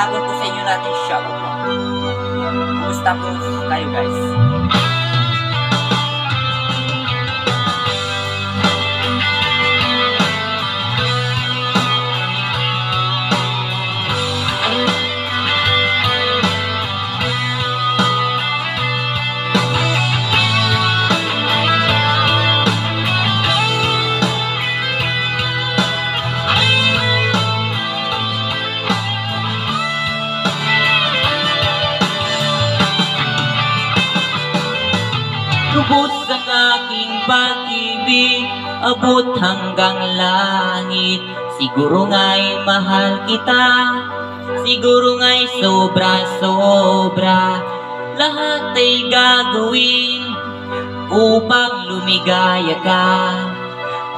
sabon po sa inyo natin shoutout po. Kumusta po kayo guys? Lubos ang aking pag-ibig, abot hanggang langit. Siguro nga'y mahal kita, siguro nga'y sobra-sobra. Lahat ay gagawin upang lumigaya ka.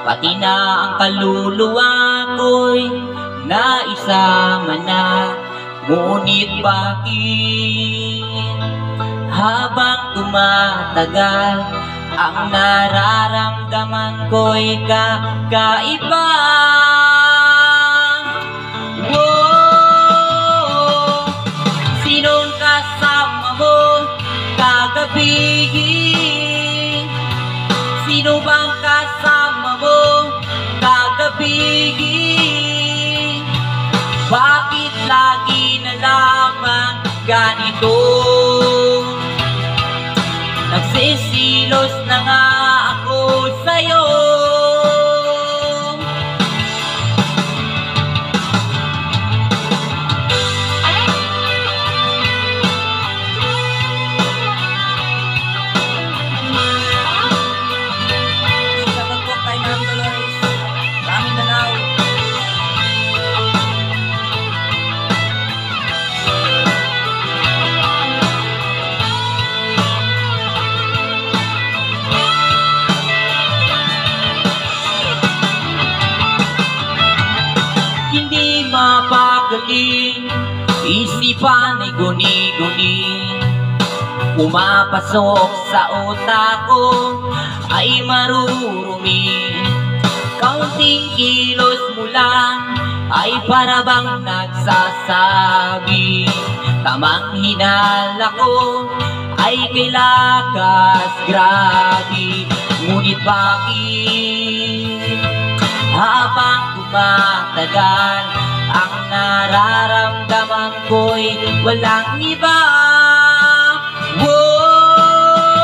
Pati na ang kaluluwa ko'y naisama na. Ngunit bakit habang tumatagal, ang nararamdaman ko'y kakaiba. Wow! Sinong kasama mo kagabi? Sino bang kasama mo kagabi? Bakit lagi na lamang ganito? Nagsisilos na nga ako sa'yo. Shoutout po kay Ma'am Dolores. Maraming nanaw. Hindi mapagaling, isipan ay guni-guni. Pumapasok sa utak ko ay marurumi. Kaunting kilos mo lang ay parabang nagsasabi. Tamang hinala ko ay kay lakas grabe. Ngunit bakit habang tumatagal, ang nararamdaman ko'y walang iba? Wow!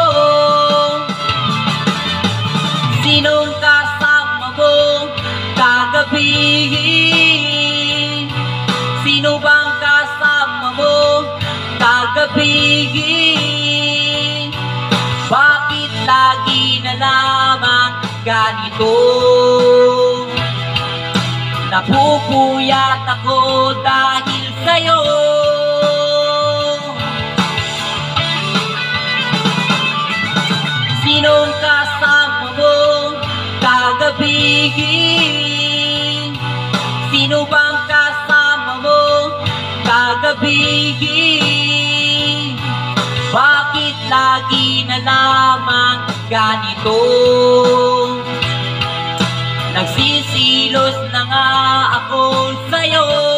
Sinong kasama mo kagabi? Sino bang kasama mo kagabi? Bakit lagi na lamang ganito? Napupuyat ako dahil sa'yo. Sinong kasama mo kagabi? Sino bang kasama mo kagabi? Bakit lagi na lamang ganito? Nagsisilos na nga ako sa'yo.